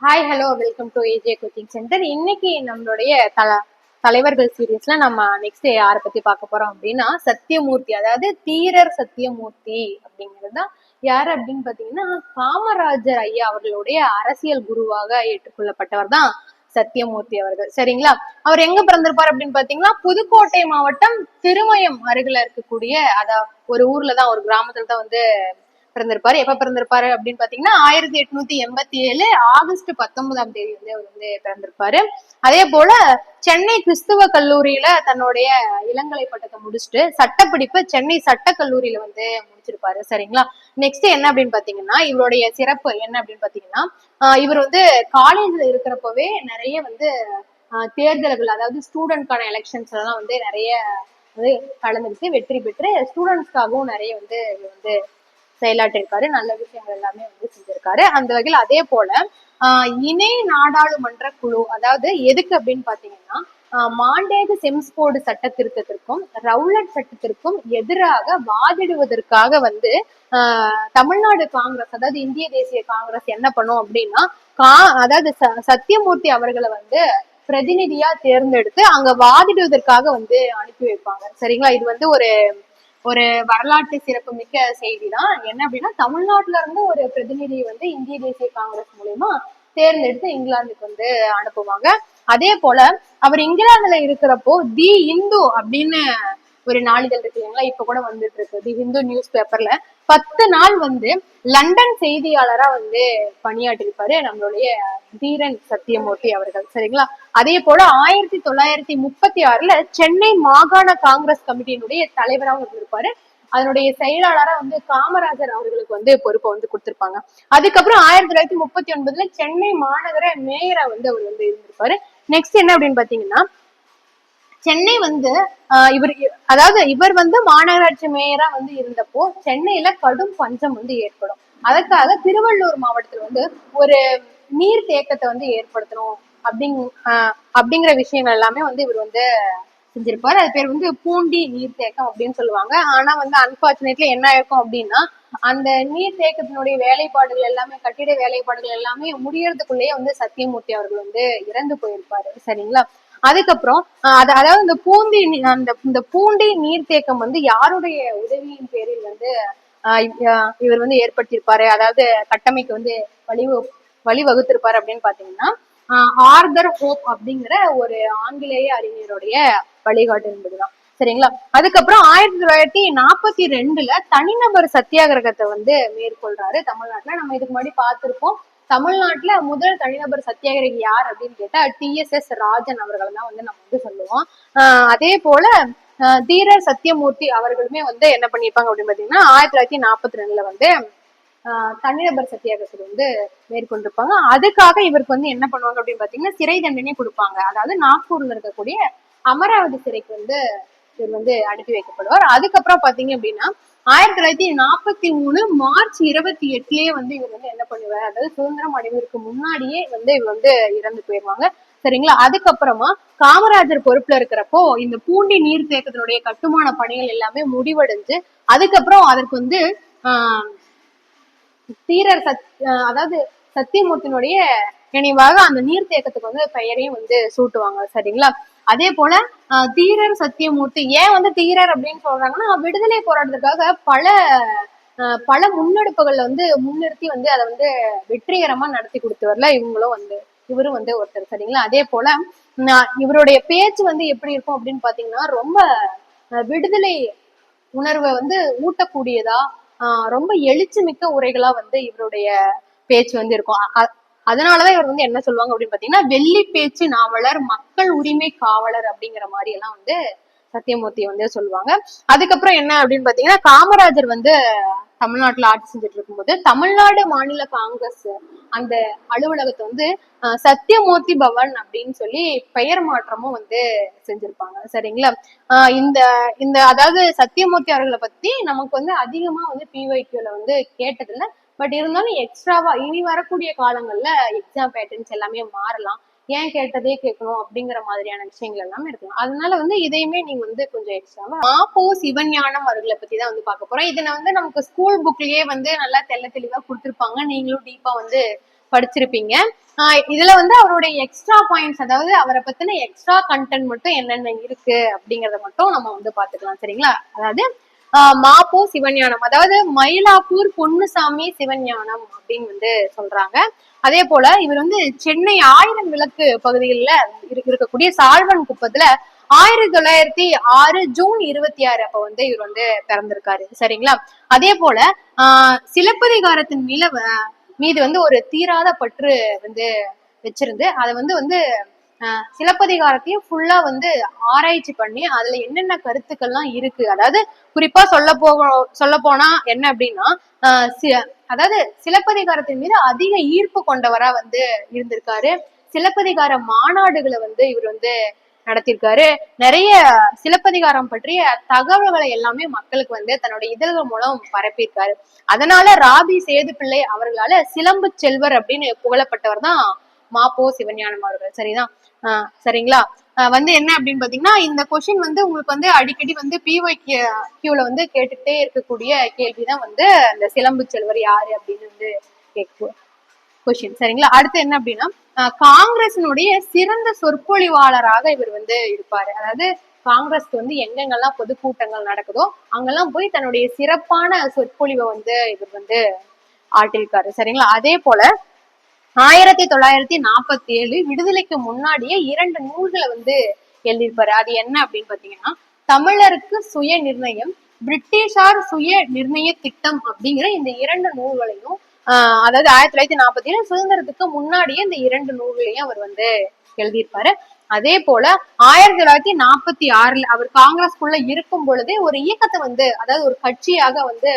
Hi hello welcome to AJ coaching centre. இன்னைக்கு நம்மளுடைய தலைவர்கள் சீரீஸ்ல நம்ம நெக்ஸ்ட் யாரை பத்தி பார்க்க போறோம் அப்படின்னா சத்தியமூர்த்தி, அதாவது தீரர் சத்தியமூர்த்தி அப்படிங்கிறது தான். யாரு அப்படின்னு பாத்தீங்கன்னா காமராஜர் ஐயா அவர்களுடைய அரசியல் குருவாக ஏற்றுக்கொள்ளப்பட்டவர் தான் சத்தியமூர்த்தி அவர்கள். சரிங்களா? அவர் எங்க பிறந்திருப்பார் அப்படின்னு பாத்தீங்கன்னா புதுக்கோட்டை மாவட்டம் திருமயம் அருகில இருக்கக்கூடிய ஒரு ஊர்லதான், ஒரு கிராமத்துல தான் வந்து பிறந்திருப்பாரு. எப்ப பிறந்திருப்பாரு அப்படின்னு பாத்தீங்கன்னா 1887 ஆகஸ்ட் 19ஆம் தேதி வந்து அவர் வந்து பிறந்திருப்பாரு. அதே போல சென்னை கிறிஸ்துவ கல்லூரியில தன்னுடைய இளங்கலை பட்டத்தை முடிச்சுட்டு சட்டப்படிப்பு சென்னை சட்ட கல்லூரியில வந்து முடிச்சிருப்பாரு. சரிங்களா? நெக்ஸ்ட் என்ன அப்படின்னு பாத்தீங்கன்னா இவருடைய சிறப்பு என்ன அப்படின்னு பாத்தீங்கன்னா இவர் வந்து காலேஜ்ல இருக்கிறப்பவே நிறைய வந்து தேர்தல்கள், அதாவது ஸ்டூடெண்ட்கான எலெக்ஷன்ஸ் எல்லாம் வந்து நிறைய வந்து கலந்துட்டு வெற்றி பெற்று ஸ்டூடெண்ட்ஸ்க்காகவும் நிறைய வந்து செயலாற்றிருக்காரு. நல்ல விஷயங்கள் எல்லாமே வந்து செஞ்சிருக்காரு அந்த வகையில். அதே போல இணை நாடாளுமன்ற குழு, அதாவது எதுக்கு அப்படின்னு பாத்தீங்கன்னா மாண்டேகு செம்ஸ்போர்டு சட்ட திருத்தத்திற்கும் ரவுலட் சட்டத்திற்கும் எதிராக வாதிடுவதற்காக வந்து தமிழ்நாடு காங்கிரஸ், அதாவது இந்திய தேசிய காங்கிரஸ் என்ன பண்ணும் அப்படின்னா அதாவது சத்தியமூர்த்தி அவர்களை வந்து பிரதிநிதியா தேர்ந்தெடுத்து அங்க வாதிடுவதற்காக வந்து அனுப்பி வைப்பாங்க. சரிங்களா? இது வந்து ஒரு வரலாற்று சிறப்பு மிக்க செய்தி தான். என்ன அப்படின்னா தமிழ்நாட்டுல இருந்து ஒரு பிரதிநிதியை வந்து இந்திய தேசிய காங்கிரஸ் மூலமா தேர்ந்தெடுத்து இங்கிலாந்துக்கு வந்து அனுப்புவாங்க. அதே போல அவர் இங்கிலாந்துல இருக்கிறப்போ தி இந்து அப்படின்னு ஒரு நாளிதழ் இருக்கு இல்லைங்களா, இப்ப கூட வந்துட்டு இருக்கு, தி ஹிந்து நியூஸ் பேப்பர்ல 10 நாள் வந்து லண்டன் செய்தியாளரா வந்து பணியாற்றிருப்பாரு நம்மளுடைய தீரன் சத்தியமூர்த்தி அவர்கள். சரிங்களா? அதே போல 1936 சென்னை மாகாண காங்கிரஸ் கமிட்டியினுடைய தலைவராகவும் இருந்திருப்பாரு. அதனுடைய செயலாளரா வந்து காமராஜர் அவர்களுக்கு வந்து பொறுப்பை வந்து கொடுத்திருப்பாங்க. அதுக்கப்புறம் 1939 சென்னை மாநகர மேயரா வந்து அவர் வந்து இருந்திருப்பாரு. நெக்ஸ்ட் என்ன அப்படின்னு பாத்தீங்கன்னா சென்னை வந்து இவர் வந்து மாநகராட்சி மேயரா வந்து இருந்தப்போ சென்னையில கடும் பஞ்சம் வந்து ஏற்படும். அதற்காக திருவள்ளூர் மாவட்டத்துல வந்து ஒரு நீர் தேக்கத்தை வந்து ஏற்படுத்தணும் அப்படிங்கிற விஷயங்கள் எல்லாமே வந்து இவர் வந்து செஞ்சிருப்பாரு. அது பேர் வந்து பூண்டி நீர் தேக்கம் அப்படின்னு சொல்லுவாங்க. ஆனா வந்து அன்பார்ச்சுனேட்லி என்ன இருக்கும் அப்படின்னா அந்த நீர் தேக்கத்தினுடைய வேலைப்பாடுகள் எல்லாமே, கட்டிட வேலைப்பாடுகள் எல்லாமே முடியறதுக்குள்ளேயே வந்து சத்தியமூர்த்தி அவர்கள் வந்து இறந்து போயிருப்பாரு. சரிங்களா? அதுக்கப்புறம் அதாவது இந்த பூண்டி நீர்த்தேக்கம் வந்து யாருடைய உதவியின் பேரில் வந்து இவர் வந்து ஏற்படுத்தியிருப்பாரு, அதாவது கட்டமைக்கு வந்து வழிவகுத்திருப்பாரு அப்படின்னு பாத்தீங்கன்னா ஆர்தர் ஹோப் அப்படிங்கிற ஒரு ஆங்கிலேய அறிஞருடைய வழிகாட்டு என்பதுதான். சரிங்களா? அதுக்கப்புறம் 1942 தனிநபர் சத்தியாகிரகத்தை வந்து மேற்கொள்றாரு தமிழ்நாட்டுல. நம்ம இதுக்கு முன்னாடி பார்த்திருப்போம். தமிழ்நாட்டுல முதல் தனிநபர் சத்தியாகிரகி யார் அப்படின்னு கேட்டா TSS ராஜன் அவர்கள் தான் வந்து நம்ம வந்து சொல்லுவோம். அதே போல தீரர் சத்தியமூர்த்தி அவர்களுமே வந்து என்ன பண்ணிருப்பாங்க அப்படின்னு பாத்தீங்கன்னா 1942 வந்து தனிநபர் சத்தியாகிரகத்தை வந்து மேற்கொண்டிருப்பாங்க. அதுக்காக இவருக்கு வந்து என்ன பண்ணுவாங்க அப்படின்னு பாத்தீங்கன்னா சிறை தண்டனை கொடுப்பாங்க. அதாவது நாக்பூர்ல இருக்கக்கூடிய அமராவதி சிறைக்கு வந்து இவர் வந்து அனுப்பி வைக்கப்படுவார். அதுக்கப்புறம் பாத்தீங்க அப்படின்னா 1943 மார்ச் 28 வந்து இவர் வந்து என்ன பண்ணுவார், அதாவது சுதந்திரம் அடைவதற்கு முன்னாடியே வந்து இவர் வந்து இறந்து போயிருவாங்க. சரிங்களா? அதுக்கப்புறமா காமராஜர் பொறுப்புல இருக்கிறப்போ இந்த பூண்டி நீர் தேக்கத்தினுடைய கட்டுமான பணிகள் எல்லாமே முடிவடைஞ்சு அதுக்கப்புறம் அதற்கு வந்து தீரர் அதாவது சத்தியமூர்த்தியினுடைய நினைவாக அந்த நீர் தேக்கத்துக்கு வந்து பெயரையும் வந்து சூட்டுவாங்க. சரிங்களா? அதே போல தீரர் சத்தியமூர்த்தி ஏன் வந்து தீரர் அப்படின்னு சொல்றாங்கன்னா விடுதலை போராட்டத்துக்காக பல முன்னெடுப்புகள்ல வந்து முன்னிறுத்தி வந்து அதை வந்து வெற்றிகரமா நடத்தி கொடுத்தவர்ல இவரும் வந்து ஒருத்தர். சரிங்களா? அதே போல இவருடைய பேச்சு வந்து எப்படி இருக்கும் அப்படின்னு பாத்தீங்கன்னா ரொம்ப விடுதலை உணர்வை வந்து ஊட்டக்கூடியதா, ரொம்ப எழுச்சி மிக்க உரைகளா வந்து இவருடைய பேச்சு வந்து இருக்கும். அதனாலதான் இவர் வந்து என்ன சொல்லுவாங்க அப்படின்னு பாத்தீங்கன்னா வெள்ளி பேச்சு நாவலர், மக்கள் உரிமை காவலர் அப்படிங்கிற மாதிரி எல்லாம் வந்து சத்தியமூர்த்தி வந்து சொல்லுவாங்க. அதுக்கப்புறம் என்ன அப்படின்னு பாத்தீங்கன்னா காமராஜர் வந்து தமிழ்நாட்டுல ஆட்சி செஞ்சுட்டு இருக்கும்போது தமிழ்நாடு மாநில காங்கிரஸ் அந்த அலுவலகத்தை வந்து சத்தியமூர்த்தி பவன் அப்படின்னு சொல்லி பெயர் மாற்றமும் வந்து செஞ்சிருப்பாங்க. சரிங்களா? இந்த இந்த அதாவது சத்தியமூர்த்தி அவர்களை பத்தி நமக்கு வந்து அதிகமா வந்து PYQல வந்து கேட்டதில்ல. பட் இருந்தாலும் எக்ஸ்ட்ராவா இனி வரக்கூடிய காலங்கள்ல எக்ஸாம் பேட்டர்ன்ஸ் எல்லாமே மாறலாம். ஏன் கேட்டதே கேட்கணும் அப்படிங்கிற மாதிரியான விஷயங்கள் எல்லாமே இருக்கலாம். அதனால வந்து இதையுமே நீங்க வந்து கொஞ்சம் எக்ஸ்ட்ராவா மாப்போ சிவஞானம் அவர்களை பத்தி தான் வந்து பார்க்க போறோம். இதுல வந்து நமக்கு ஸ்கூல் புக்லயே வந்து நல்லா தெளிவா கொடுத்துருப்பாங்க. நீங்களும் டீப்பா வந்து படிச்சிருப்பீங்க. இதுல வந்து அவருடைய எக்ஸ்ட்ரா பாயிண்ட்ஸ், அதாவது அவரை பத்தின எக்ஸ்ட்ரா கண்டென்ட் மட்டும் என்னென்ன இருக்கு அப்படிங்கறத மட்டும் நம்ம வந்து பாத்துக்கலாம். சரிங்களா? அதாவது மாப்போ சிவஞானம், அதாவது மயிலாப்பூர் பொன்னுசாமி சிவஞானம் அப்படின்னு வந்து சொல்றாங்க. அதே போல இவர் வந்து சென்னை ஆயிரம் விளக்கு பகுதிகளில் இருக்கக்கூடிய சால்வன் குப்பத்துல 1906 ஜூன் 26 அப்ப வந்து இவர் வந்து பிறந்திருக்காரு. சரிங்களா? அதே போல சிலப்பதிகாரத்தின் மீது வந்து ஒரு தீராத பற்று வந்து வச்சிருந்து அதை வந்து சிலப்பதிகாரத்தையும் ஃபுல்லா வந்து ஆராய்ச்சி பண்ணி அதுல என்னென்ன கருத்துக்கள்லாம் இருக்கு, அதாவது குறிப்பா சொல்ல போனா என்ன அப்படின்னா அதாவது சிலப்பதிகாரத்தின் மீது அதிக ஈர்ப்பு கொண்டவரா வந்து இருந்திருக்காரு. சிலப்பதிகார மாநாடுகளை வந்து இவர் வந்து நடத்திருக்காரு. நிறைய சிலப்பதிகாரம் பற்றிய தகவல்களை எல்லாமே மக்களுக்கு வந்து தன்னுடைய இதழ்கள் மூலம் பரப்பியிருக்காரு. அதனால ராபி சேது பிள்ளை அவர்களால சிலம்பு செல்வர் அப்படின்னு புகழப்பட்டவர் தான் மாப்போ சிவஞானம் அவர்கள். சரிதான்? சரிங்களா? வந்து என்ன அப்படின்னு பாத்தீங்கன்னா, இந்த கொஸ்டின் வந்து உங்களுக்கு வந்து அடிக்கடி வந்து பிஒய்க்யூல வந்து கேட்டுட்டே இருக்கக்கூடிய கேள்விதான் வந்து இந்த சிலம்பு செல்வர் யாரு அப்படின்னு வந்து கொஸ்டின். சரிங்களா? அடுத்து என்ன அப்படின்னா, காங்கிரசினுடைய சிறந்த சொற்பொழிவாளராக இவர் வந்து இருப்பாரு. அதாவது காங்கிரஸ்க்கு வந்து எங்கெங்கெல்லாம் பொதுக்கூட்டங்கள் நடக்குதோ அங்கெல்லாம் போய் தன்னுடைய சிறப்பான சொற்பொழிவை வந்து இவர் வந்து ஆட்டிருக்காரு. சரிங்களா? அதே போல 1947 விடுதலைக்கு முன்னாடியே 2 நூல்களை வந்து எழுதியிருப்பாரு. அது என்ன அப்படின்னு பாத்தீங்கன்னா, தமிழருக்கு சுய நிர்ணயம், பிரிட்டிஷார் சுய நிர்ணய திட்டம் அப்படிங்கிற இந்த 2 நூல்களையும் அதாவது 1947 சுதந்திரத்துக்கு முன்னாடியே இந்த 2 நூல்களையும் அவர் வந்து எழுதியிருப்பாரு. அதே போல 1946 அவர் காங்கிரஸ்குள்ள இருக்கும் பொழுதே ஒரு இயக்கத்தை வந்து, அதாவது ஒரு கட்சியாக வந்து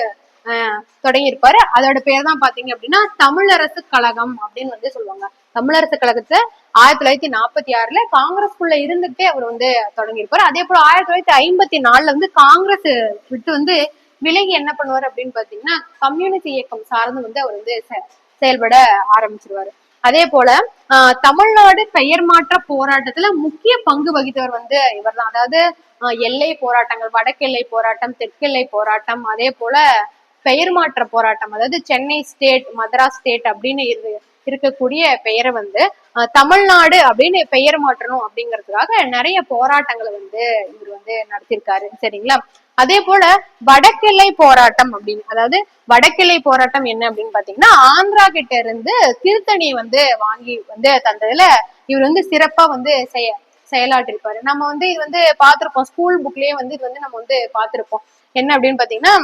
தொடங்கியிருப்பாரு. அதோட பேர் தான் பாத்தீங்க அப்படின்னா தமிழரசு கழகம் அப்படின்னு வந்து சொல்லுவாங்க. தமிழரசு கழகத்தை 1946 காங்கிரஸ்குள்ள இருந்துட்டே அவர் வந்து தொடங்கியிருப்பாரு. அதே போல 1954 வந்து காங்கிரஸ் விட்டு வந்து விலகி என்ன பண்ணுவார் அப்படின்னு பாத்தீங்கன்னா கம்யூனிஸ்ட் இயக்கம் சார்ந்து வந்து அவர் வந்து செயல்பட ஆரம்பிச்சிருவாரு. அதே போல தமிழ்நாடு பெயர் மாற்ற போராட்டத்துல முக்கிய பங்கு வகித்தவர் வந்து இவர் தான். அதாவது எல்லை போராட்டங்கள், வடக்கெல்லை போராட்டம், தெற்கெல்லை போராட்டம், அதே போல பெயர் மாற்ற போராட்டம், அதாவது சென்னை ஸ்டேட், மதராஸ் ஸ்டேட் அப்படின்னு இருக்கக்கூடிய பெயரை வந்து தமிழ்நாடு அப்படின்னு பெயர் மாற்றணும் அப்படிங்கிறதுக்காக நிறைய போராட்டங்களை வந்து இவர் வந்து நடத்திருக்காரு. சரிங்களா? அதே போல வடக்கிளை போராட்டம் அப்படின்னு, அதாவது வடக்கிளை போராட்டம் என்ன அப்படின்னு பாத்தீங்கன்னா, ஆந்திரா கிட்ட இருந்து திருத்தணியை வந்து வாங்கி வந்து தந்ததுல இவர் வந்து சிறப்பா வந்து செயலாற்றிருப்பாரு. நம்ம வந்து இது வந்து பாத்திருப்போம், ஸ்கூல் புக்லயே வந்து இது வந்து நம்ம வந்து பாத்திருப்போம். என்ன அப்படின்னு பாத்தீங்கன்னா,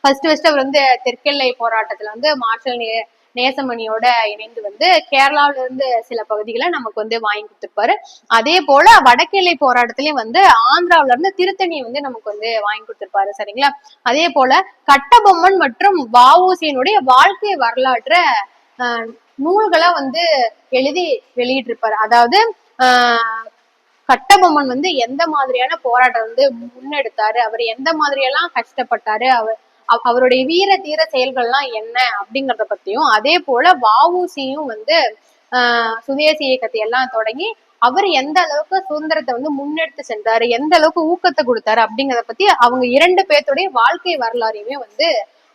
ஃபர்ஸ்ட் அவர் வந்து தெற்கெல்லை போராட்டத்துல வந்து மார்ஷல் நேசமணியோட இணைந்து வந்து கேரளாவில இருந்து சில பகுதிகளை நமக்கு வந்து வாங்கி கொடுத்திருப்பாரு. அதே போல வடக்கெல்லை போராட்டத்திலயும் வந்து ஆந்திராவில இருந்து திருத்தணியை வந்து நமக்கு வந்து வாங்கி கொடுத்திருப்பாரு. சரிங்களா? அதே போல கட்டபொம்மன் மற்றும் வஉசியினுடைய வாழ்க்கை வரலாற்ற நூல்களா வந்து எழுதி வெளியிட்டிருப்பாரு. அதாவது கட்டபொம்மன் வந்து எந்த மாதிரியான போராட்டம் வந்து முன்னெடுத்தாரு, அவர் எந்த மாதிரியெல்லாம் கஷ்டப்பட்டாரு, அவருடைய வீர தீர செயல்கள்லாம் என்ன அப்படிங்கறத பத்தியும், அதே போல வஉசியும் வந்து சுதேசி இயக்கத்தை எல்லாம் தொடங்கி அவர் எந்த அளவுக்கு சுதந்திரத்தை வந்து முன்னெடுத்து சென்றாரு, எந்த அளவுக்கு ஊக்கத்தை கொடுத்தாரு அப்படிங்கறத பத்தி அவங்க 2 பேர்த்துடைய வாழ்க்கை வரலாறையுமே வந்து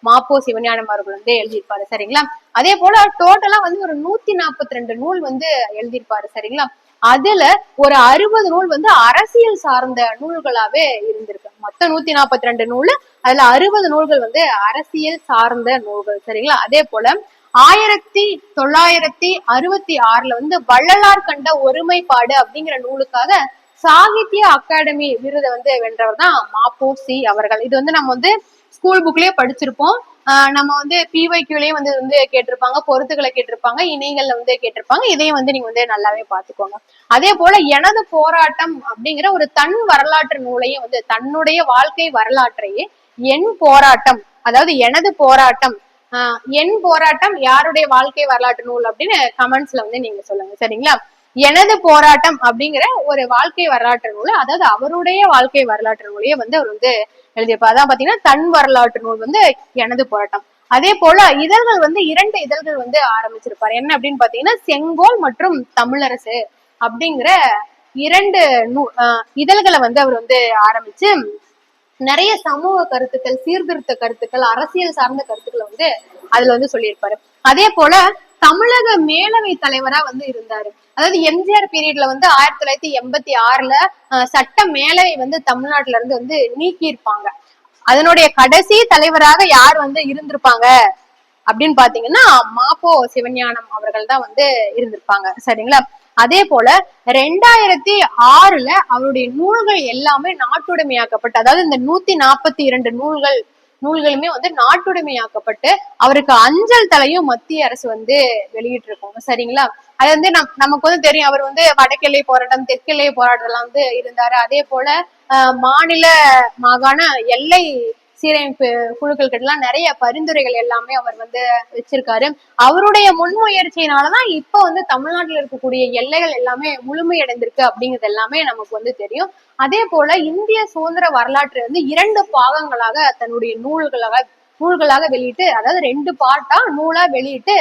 மாப்போ சிவஞானம் அவர்கள் வந்து எழுதியிருப்பாரு. சரிங்களா? அதே போல டோட்டலா வந்து ஒரு 142 நூல் வந்து எழுதியிருப்பாரு. சரிங்களா? அதுல ஒரு 60 நூல் வந்து அரசியல் சார்ந்த நூல்களாவே இருந்திருக்கு. மொத்தம் 142 நூல், அதுல 60 நூல்கள் வந்து அரசியல் சார்ந்த நூல்கள். சரிங்களா? அதே போல 1966 வந்து வள்ளலார் கண்ட ஒருமைப்பாடு அப்படிங்கிற நூலுக்காக சாகித்ய அகாடமி விருதை வந்து வென்றவர் தான் மாப்போசி அவர்கள். இது வந்து நம்ம வந்து ஸ்கூல் புக்லயே படிச்சிருப்போம். நம்ம வந்து பிஒய்க்யூலயும் வந்து கேட்டிருப்பாங்க, பொருத்துக்களை கேட்டிருப்பாங்க, இணைகள்ல வந்து கேட்டிருப்பாங்க. இதையும் வந்து நீங்க வந்து நல்லாவே பாத்துக்கோங்க. அதே போல எனது போராட்டம் அப்படிங்கிற ஒரு தன் வரலாற்று நூலையும் வந்து தன்னுடைய வாழ்க்கை வரலாற்றையே என் போராட்டம், அதாவது எனது போராட்டம், என் போராட்டம் யாருடைய வாழ்க்கை வரலாற்று நூல் அப்படின்னு கமெண்ட்ஸ்ல வந்து நீங்க சொல்லுங்க. சரிங்களா? எனது போராட்டம் அப்படிங்கிற ஒரு வாழ்க்கை வரலாற்று நூல், அதாவது அவருடைய வாழ்க்கை வரலாற்று நூலையே வந்து அவர் வந்து எழுதியிருப்பார். அதான் பாத்தீங்கன்னா தன் வரலாற்று நூல் வந்து எனது போராட்டம். அதே போல இதழ்கள் வந்து 2 இதழ்கள் வந்து ஆரம்பிச்சிருப்பாரு. என்ன அப்படின்னு பாத்தீங்கன்னா செங்கோல் மற்றும் தமிழரசு அப்படிங்கிற 2 இதழ்களை வந்து அவர் வந்து ஆரம்பிச்சு நிறைய சமூக கருத்துக்கள், சீர்திருத்த கருத்துக்கள், அரசியல் சார்ந்த கருத்துக்களை வந்து அதுல வந்து சொல்லியிருப்பாரு. அதே போல தமிழக மேலவை தலைவரா வந்து இருந்தாரு. அதாவது எம்ஜிஆர் பீரியட்ல வந்து 1986ல சட்ட மேலவை வந்து தமிழ்நாட்டுல இருந்து வந்து நீக்கி இருப்பாங்க. அதனுடைய கடைசி தலைவராக யார் வந்து இருந்திருப்பாங்க அப்படின்னு பாத்தீங்கன்னா மாப்போ சிவஞானம் அவர்கள் தான் வந்து இருந்திருப்பாங்க. சரிங்களா? அதே போல 2006ல அவருடைய நூல்கள் எல்லாமே நாட்டுடைமையாக்கப்பட்டு, அதாவது இந்த 142 நூல்களுமே வந்து நாட்டுடைமையாக்கப்பட்டு அவருக்கு அஞ்சல் தலையும் மத்திய அரசு வந்து வெளியிட்டு இருக்கோம். சரிங்களா? அது வந்து நமக்கு வந்து தெரியும், அவர் வந்து வடக்கெல்லை போராட்டம், தெற்கெல்லை போராட்டம் எல்லாம் வந்து இருந்தாரு. அதே போல மாநில மாகாண எல்லை சீரமைப்பு குழுக்கள் கிட்ட எல்லாம் நிறைய பரிந்துரைகள் எல்லாமே அவர் வந்து வச்சிருக்காரு. அவருடைய முன்முயற்சியினாலதான் இப்ப வந்து தமிழ்நாட்டில் இருக்கக்கூடிய எல்லைகள் எல்லாமே முழுமையடைந்திருக்கு அப்படிங்கிறது எல்லாமே நமக்கு வந்து தெரியும். அதே போல இந்திய சுதந்திர வரலாற்றை வந்து 2 பாகங்களாக தன்னுடைய நூல்களாக வெளியிட்டு, அதாவது 2 பார்ட்டா நூலா வெளியிட்டு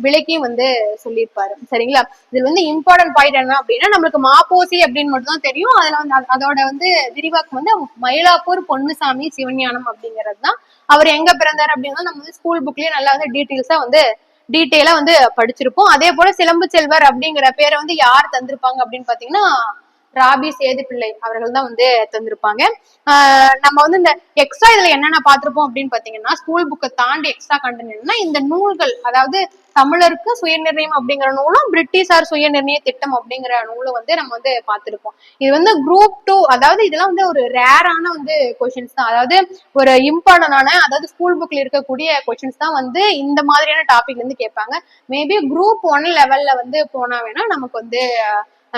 விலைக்கும் வந்து சொல்லியிருப்பாரு. சரிங்களா? இதுல வந்து இம்பார்ட்டன்ட் பாயிண்ட் என்ன அப்படின்னா, நம்மளுக்கு மாப்போசி அப்படின்னு மட்டும் தான் தெரியும். அதுல வந்து அதோட வந்து விரிவாக்கம் வந்து மயிலாப்பூர் பொன்னுசாமி சிவஞானம் அப்படிங்கிறது தான். அவர் எங்க பிறந்தார் அப்படின்னா நம்ம வந்து ஸ்கூல் புக்லயே நல்லா வந்து டீட்டெயிலா வந்து படிச்சிருப்போம். அதே போல சிலம்பு செல்வர் அப்படிங்கிற பேரை வந்து யார் தந்திருப்பாங்க அப்படின்னு பாத்தீங்கன்னா ராபி சேது பிள்ளை அவர்கள் தான் வந்து தந்திருப்பாங்க. நம்ம வந்து இந்த எக்ஸ்ட்ரா இதுல என்னென்ன பார்த்திருப்போம் அப்படின்னு பாத்தீங்கன்னா, ஸ்கூல் புக்கை தாண்டி எக்ஸ்ட்ரா கண்டென்ட் என்னன்னா இந்த நூல்கள், அதாவது தமிழருக்கு சுயநிர்ணயம் அப்படிங்கிற நூலும் பிரிட்டிஷார் சுயநிர்ணய திட்டம் அப்படிங்கிற நூலும் வந்து நம்ம வந்து பார்த்திருப்போம். இது வந்து குரூப் 2, அதாவது இதெல்லாம் வந்து ஒரு ரேரான வந்து கொஸ்டின்ஸ் தான், அதாவது ஒரு இம்பார்ட்டன்டான, அதாவது ஸ்கூல் புக்ல இருக்கக்கூடிய கொஸ்டின்ஸ் தான் வந்து இந்த மாதிரியான டாபிக் வந்து கேட்பாங்க. மேபி குரூப் 1 லெவல்ல வந்து போனா வேணா நமக்கு வந்து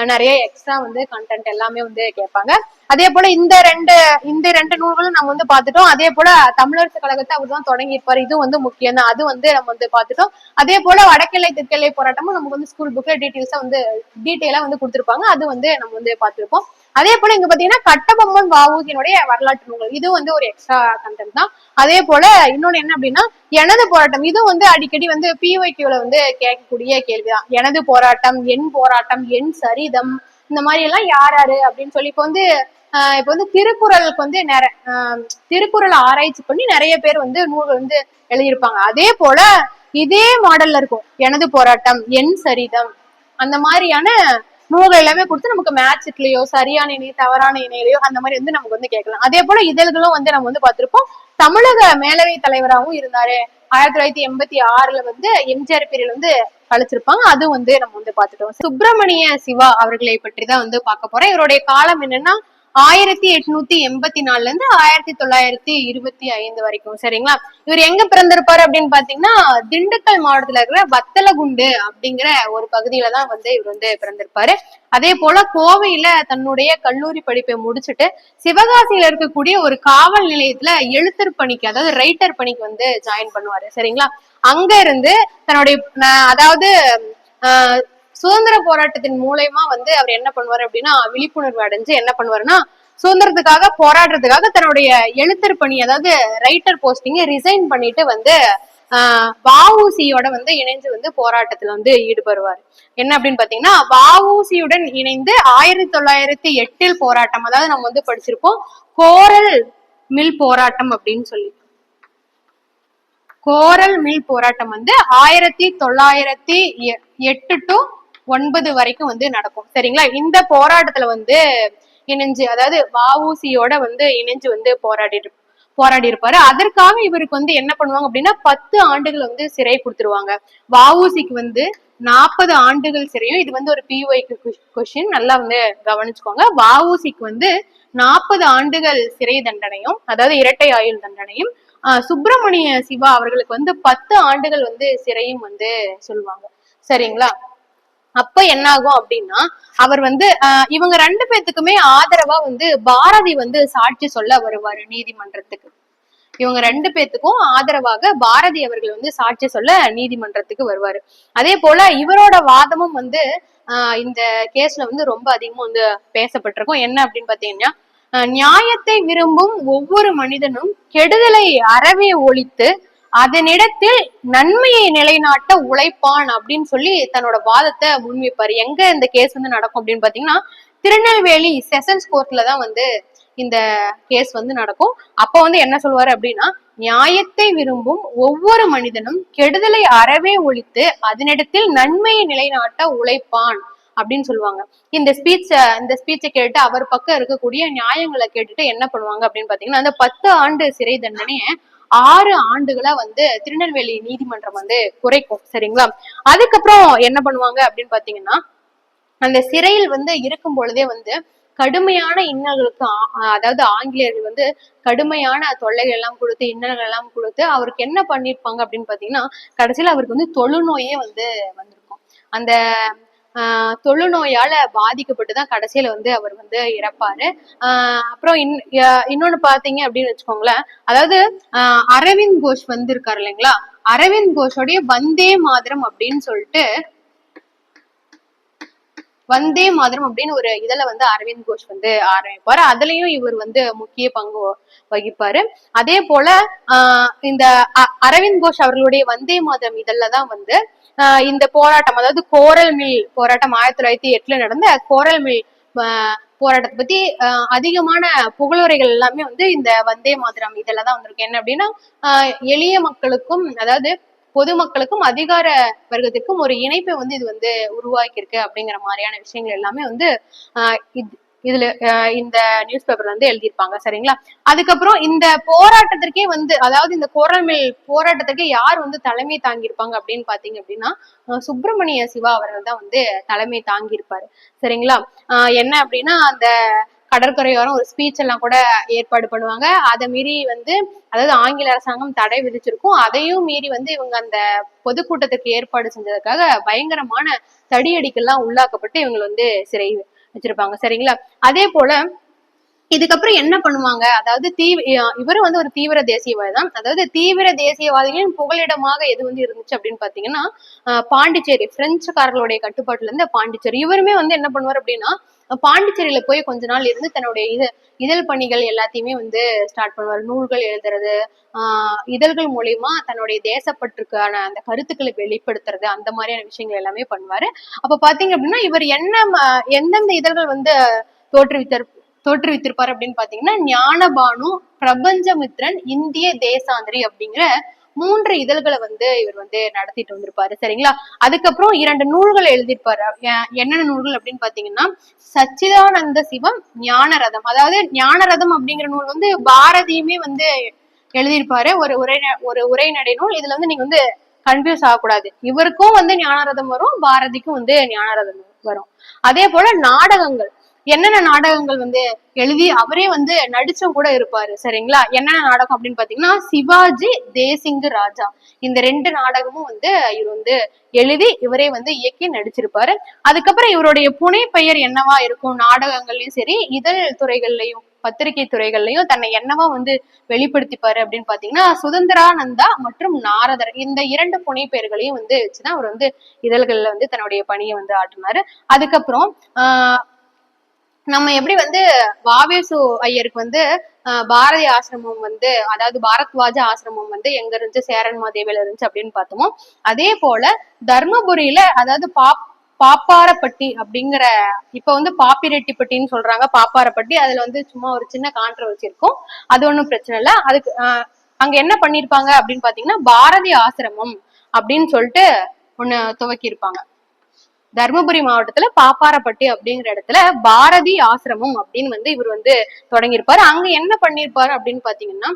நிறைய எக்ஸ்ட்ரா வந்து கண்டென்ட் எல்லாமே வந்து கேட்பாங்க. அதே போல இந்த ரெண்டு நூல்களும் நம்ம வந்து பார்த்துட்டோம். அதே போல தமிழரசு கழகத்தை அவர் தான் தொடங்கி இருப்பாரு, இது வந்து முக்கியம் தான், அது வந்து நம்ம வந்து பார்த்துட்டோம். அதே போல வடக்கிழை தெற்கிழை போராட்டமும் நமக்கு வந்து ஸ்கூல் புக்ல டீட்டெயிலா வந்து கொடுத்திருப்பாங்க, அது வந்து நம்ம வந்து பார்த்திருப்போம். அதே போல இங்க பாத்தீங்கன்னா கட்டபொம்மன் வ.உ.சியினுடைய வரலாற்று நூல்கள், இது வந்து ஒரு எக்ஸ்ட்ரா கண்டென்ட் தான். அதே போல இன்னொன்னு என்ன அப்படின்னா எனது போராட்டம், இது வந்து அடிக்கடி வந்து பிஒய்க்யூல வந்து கேட்கக்கூடிய கேள்விதான். எனது போராட்டம், என் போராட்டம், என் சரிதம், இந்த மாதிரி எல்லாம் யாரு அப்படின்னு சொல்லி இப்ப வந்து திருக்குறளுக்கு வந்து திருக்குறள் ஆராய்ச்சி பண்ணி நிறைய பேர் வந்து நூல்கள் வந்து எழுதியிருப்பாங்க. அதே போல இதே மாடல்ல இருக்கும் எனது போராட்டம், என் சரிதம், அந்த மாதிரியான நூல்கள் எல்லாமே கொடுத்து நமக்கு மேட்ச்லயோ சரியான இணை தவறான இணையிலையோ அந்த மாதிரி வந்து நமக்கு வந்து கேட்கலாம். அதே போல இதழ்களும் வந்து நம்ம வந்து பார்த்திருப்போம். தமிழக மேலவை தலைவராகவும் இருந்தாரு. 1986ல வந்து எம்ஜிஆர் பீரியட் வந்து கழிச்சிருப்பாங்க, அது வந்து நம்ம வந்து பார்த்துட்டோம். சுப்பிரமணிய சிவா அவர்களை பற்றி தான் வந்து பார்க்க போறேன். இவருடைய காலம் என்னன்னா 1884ல இருந்து 1925 வரைக்கும். சரிங்களா? இவர் எங்க பிறந்திருப்பாரு அப்படின்னு பாத்தீங்கன்னா திண்டுக்கல் மாவட்டத்துல இருக்கிற வத்தலகுண்டு அப்படிங்கிற ஒரு பகுதியில தான் வந்து இவர் வந்து பிறந்திருப்பாரு. அதே போல கோவையில தன்னுடைய கல்லூரி படிப்பை முடிச்சுட்டு சிவகாசியில இருக்கக்கூடிய ஒரு காவல் நிலையத்துல எழுத்தர் பணிக்கு, அதாவது ரைட்டர் பணிக்கு வந்து ஜாயின் பண்ணுவாரு. சரிங்களா? அங்க இருந்து தன்னுடைய அதாவது சுதந்திர போராட்டத்தின் மூலயமா வந்து அவர் என்ன பண்ணுவாரு அப்படின்னா விழிப்புணர்வு அடைஞ்சு என்ன பண்ணுவாருன்னா சுதந்திரத்துக்காக போராடுறதுக்காக தன்னுடைய எழுத்தர் பணி, அதாவது ரைட்டர் போஸ்டிங்க ரிசைன் பண்ணிட்டு வந்து வ.உ.சியோட வந்து இணைஞ்சு வந்து போராட்டத்துல வந்து ஈடுபடுவார். என்ன அப்படின்னு பாத்தீங்கன்னா வ.உ.சியுடன் இணைந்து 1908 போராட்டம், அதாவது நம்ம வந்து படிச்சிருப்போம் கோரல் மில் போராட்டம் அப்படின்னு சொல்லி. கோரல் மில் போராட்டம் வந்து 1908 to 9 வரைக்கும் வந்து நடக்கும். சரிங்களா? இந்த போராட்டத்துல வந்து இணைஞ்சு, அதாவது வ.உ.சியோட வந்து இணைஞ்சு வந்து போராடி இருப்பாரு. அதற்காக இவருக்கு வந்து என்ன பண்ணுவாங்க அப்படின்னா 10 ஆண்டுகள் வந்து சிறை கொடுத்துருவாங்க. வ.உ.சிக்கு வந்து 40 ஆண்டுகள் சிறையும், இது வந்து ஒரு பிஒய்க்கு கொஸ்டின், நல்லா வந்து கவனிச்சுக்கோங்க. வ.உ.சிக்கு வந்து 40 ஆண்டுகள் சிறை தண்டனையும், அதாவது இரட்டை ஆயுள் தண்டனையும், சுப்பிரமணிய சிவா அவர்களுக்கு வந்து 10 ஆண்டுகள் வந்து சிறையும் வந்து சொல்லுவாங்க. சரிங்களா? அப்ப என்ன ஆகும் அப்படின்னா அவர் வந்து இவங்க 2 பேத்துக்குமே ஆதரவா வந்து பாரதி வந்து சாட்சி சொல்ல வருவாரு நீதிமன்றத்துக்கு. இவங்க 2 பேத்துக்கும் ஆதரவாக பாரதி அவர்கள் வந்து சாட்சி சொல்ல நீதிமன்றத்துக்கு வருவாரு. அதே போல இவரோட வாதமும் வந்து இந்த கேஸ்ல வந்து ரொம்ப அதிகமா வந்து பேசப்பட்டிருக்கும். என்ன அப்படின்னு பாத்தீங்கன்னா நியாயத்தை விரும்பும் ஒவ்வொரு மனிதனும் கெடுதலை அறவே ஒழித்து அதனிடத்தில் நன்மையை நிலைநாட்ட உழைப்பான் அப்படின்னு சொல்லி தன்னோட வாதத்தை முன்வைப்பாரு. எங்க இந்த கேஸ் வந்து நடக்கும் அப்படின்னு பாத்தீங்கன்னா திருநெல்வேலி செஷன்ஸ் கோர்ட்ல தான் வந்து இந்த கேஸ் வந்து நடக்கும். அப்ப வந்து என்ன சொல்லுவாரு அப்படின்னா நியாயத்தை விரும்பும் ஒவ்வொரு மனிதனும் கெடுதலை அறவே ஒழித்து அதனிடத்தில் நன்மையை நிலைநாட்ட உழைப்பான் அப்படின்னு சொல்லுவாங்க. இந்த ஸ்பீச்சை கேட்டு அவர் பக்கம் இருக்கக்கூடிய நியாயங்களை கேட்டுட்டு என்ன பண்ணுவாங்க அப்படின்னு பாத்தீங்கன்னா, அந்த 10 ஆண்டு சிறை தண்டனைய 6 ஆண்டுகளா வந்து திருநெல்வேலி நீதிமன்றம் வந்து குறைக்கும். சரிங்களா? அதுக்கப்புறம் என்ன பண்ணுவாங்க அப்படின்னு பாத்தீங்கன்னா, அந்த சிறையில் வந்து இருக்கும் பொழுதே வந்து கடுமையான இன்னல்களுக்கு அதாவது ஆங்கிலேயர்கள் வந்து கடுமையான தொல்லைகள் எல்லாம் கொடுத்து இன்னல்கள் எல்லாம் கொடுத்து அவருக்கு என்ன பண்ணிருப்பாங்க அப்படின்னு பாத்தீங்கன்னா, கடைசியில அவருக்கு வந்து தொழுநோயே வந்து வந்திருக்கும். அந்த தொழுநோயால பாதிக்கப்பட்டுதான் கடைசியில வந்து அவர் வந்து இறப்பாரு. அப்புறம் இன்னொன்னு பாத்தீங்க அப்படின்னு வச்சுக்கோங்களேன், அதாவது அரவிந்த் கோஷ் வந்து இருக்காரு இல்லைங்களா, அரவிந்த் கோஷோடைய வந்தே மாதரம் அப்படின்னு சொல்லிட்டு வந்தே மாதரம் அப்படின்னு ஒரு இதுல வந்து அரவிந்த் கோஷ் வந்து ஆரம்பிப்பாரு. அதுலயும் இவர் வந்து முக்கிய பங்கு வகிப்பாரு. அதே போல இந்த அரவிந்த் கோஷ் அவர்களுடைய வந்தே மாதரம் இதழ்லதான் வந்து இந்த போராட்டம், அதாவது கோரல் மில் போராட்டம் 1908 நடந்த கோரல் மில் போராட்டத்தை பத்தி அதிகமான புகழுரைகள் எல்லாமே வந்து இந்த வந்தே மாதரம் இதெல்லாம் வந்திருக்கு. என்ன அப்படின்னா, எளிய மக்களுக்கும் அதாவது பொதுமக்களுக்கும் அதிகார வர்க்கத்திற்கும் ஒரு இணைப்பை வந்து இது வந்து உருவாக்கியிருக்கு அப்படிங்கிற மாதிரியான விஷயங்கள் எல்லாமே வந்து இதுல இந்த நியூஸ் பேப்பர்ல வந்து எழுதியிருப்பாங்க. சரிங்களா? அதுக்கப்புறம் இந்த போராட்டத்திற்கே வந்து அதாவது இந்த கோரல் மில் போராட்டத்திற்கே யார் வந்து தலைமை தாங்கியிருப்பாங்க அப்படின்னு பாத்தீங்க அப்படின்னா, சுப்பிரமணிய சிவா அவர்கள் தான் வந்து தலைமை தாங்கியிருப்பாரு. சரிங்களா? என்ன அப்படின்னா, அந்த கடற்கரையோரம் ஒரு ஸ்பீச் எல்லாம் கூட ஏற்பாடு பண்ணுவாங்க. அதை மீறி வந்து அதாவது ஆங்கில அரசாங்கம் தடை விதிச்சிருக்கும். அதையும் மீறி வந்து இவங்க அந்த பொதுக்கூட்டத்துக்கு ஏற்பாடு செஞ்சதுக்காக பயங்கரமான தடியடிக்கெல்லாம் உள்ளாக்கப்பட்டு இவங்க வந்து சிறை வச்சிருப்பாங்க. சரிங்களா? அதே போல இதுக்கப்புறம் என்ன பண்ணுவாங்க, அதாவது இவரும் வந்து ஒரு தீவிர தேசியவாதி தான். அதாவது தீவிர தேசியவாதிகளின் புகலிடமாக எது வந்து இருந்துச்சு அப்படின்னு பாத்தீங்கன்னா, பாண்டிச்சேரி, பிரெஞ்சுக்காரர்களுடைய கட்டுப்பாட்டுல இருந்து பாண்டிச்சேரி. இவருமே வந்து என்ன பண்ணுவார் அப்படின்னா, பாண்டிச்சேரியில போய் கொஞ்ச நாள் இருந்து தன்னுடைய இதழ் பணிகள் எல்லாத்தையுமே வந்து ஸ்டார்ட் பண்ணுவார். நூல்கள் எழுதுறது, இதழ்கள் மூலியமா தன்னுடைய தேசப்பற்றுக்கான அந்த கருத்துக்களை வெளிப்படுத்துறது, அந்த மாதிரியான விஷயங்கள் எல்லாமே பண்ணுவாரு. அப்ப பாத்தீங்க அப்படின்னா, இவர் எந்தெந்த இதழ்கள் வந்து தோற்றுவித்திருப்பாரு அப்படின்னு பாத்தீங்கன்னா, ஞானபானு, பிரபஞ்சமித்ரன், இந்திய தேசாந்திரி அப்படிங்கிற 3 இதழ்களை வந்து இவர் வந்து நடத்திட்டு வந்திருப்பாரு. சரிங்களா? அதுக்கப்புறம் 2 நூல்கள் எழுதியிருப்பாரு. என்னென்ன நூல்கள் அப்படின்னு பாத்தீங்கன்னா, சச்சிதானந்த சிவம், ஞானரதம். அதாவது ஞானரதம் அப்படிங்கிற நூல் வந்து பாரதியுமே வந்து எழுதியிருப்பாரு. ஒரு உரைநடை நூல். இதுல வந்து நீங்க வந்து கன்ஃபியூஸ் ஆகக்கூடாது. இவருக்கும் வந்து ஞானரதம் வரும், பாரதிக்கும் வந்து ஞானரதம் வரும். அதே போல நாடகங்கள், என்னென்ன நாடகங்கள் வந்து எழுதி அவரே வந்து நடிச்சும் கூட இருப்பாரு. சரிங்களா? என்னென்ன நாடகம் அப்படின்னு பாத்தீங்கன்னா, சிவாஜி, தேசிங்கு ராஜா, இந்த 2 நாடகமும் வந்து இவர் வந்து எழுதி இவரே வந்து இயக்கி நடிச்சிருப்பாரு. அதுக்கப்புறம் இவருடைய புனை பெயர் என்னவா இருக்கும், நாடகங்கள்லயும் சரி இதழ் துறைகள்லயும் பத்திரிகை துறைகள்லயும் தன்னை என்னவா வந்து வெளிப்படுத்திப்பாரு அப்படின்னு பாத்தீங்கன்னா, சுதந்திரானந்தா மற்றும் நாரதர், இந்த 2 புனை பெயர்களையும் வந்து வச்சுதான் அவர் வந்து இதழ்கள்ல வந்து தன்னுடைய பணியை வந்து ஆற்றினாரு. அதுக்கப்புறம் நம்ம எப்படி வந்து வாவேசு ஐயருக்கு வந்து பாரதி ஆசிரமம் வந்து அதாவது பாரத்வாஜ ஆசிரமம் வந்து எங்க இருந்துச்சு, சேரன் மாதேவில இருந்துச்சு அப்படின்னு பார்த்தோமோ, அதே போல தர்மபுரியில அதாவது பாப்பாரப்பட்டி அப்படிங்கிற, இப்ப வந்து பாப்பிரெட்டிப்பட்டின்னு சொல்றாங்க, பாப்பாரப்பட்டி. அதுல வந்து சும்மா ஒரு சின்ன கான்ட்ரவர்சி இருக்கும், அது ஒண்ணும் பிரச்சனை இல்லை. அதுக்கு அங்க என்ன பண்ணிருப்பாங்க அப்படின்னு பாத்தீங்கன்னா, பாரதி ஆசிரமம் அப்படின்னு சொல்லிட்டு ஒண்ணு துவக்கி இருப்பாங்க. தர்மபுரி மாவட்டத்துல பாப்பாரப்பட்டி அப்படிங்கிற இடத்துல பாரதி ஆசிரமம் அப்படின்னு வந்து இவர் வந்து தொடங்கியிருப்பாரு. அங்க என்ன பண்ணிருப்பாரு அப்படின்னு பாத்தீங்கன்னா,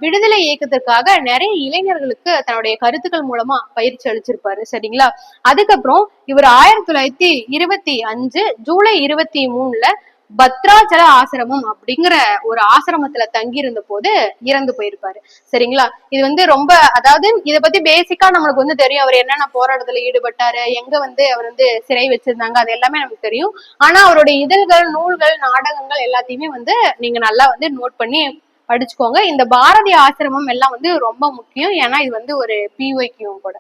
விடுதலை இயக்கத்திற்காக நிறைய இளைஞர்களுக்கு தன்னுடைய கருத்துக்கள் மூலமா பயிற்சி அளிச்சிருப்பாரு. சரிங்களா? அதுக்கப்புறம் இவர் 1925 ஜூலை 23 பத்ராச்சல ஆசிரமம் அப்படிங்கிற ஒரு ஆசிரமத்துல தங்கி இருந்த போது இறந்து போயிருப்பாரு. சரிங்களா? இது வந்து ரொம்ப, அதாவது இதை பத்தி பேசிக்கா நம்மளுக்கு வந்து தெரியும், அவர் என்னென்ன போராட்டத்துல ஈடுபட்டாரு, எங்க வந்து அவர் வந்து சிறை வச்சிருந்தாங்க, அது எல்லாமே நமக்கு தெரியும். ஆனா அவருடைய இதழ்கள், நூல்கள், நாடகங்கள் எல்லாத்தையுமே வந்து நீங்க நல்லா வந்து நோட் பண்ணி படிச்சுக்கோங்க. இந்த பாரதி ஆசிரமம் எல்லாம் வந்து ரொம்ப முக்கியம். ஏன்னா இது வந்து ஒரு PYQ கூட.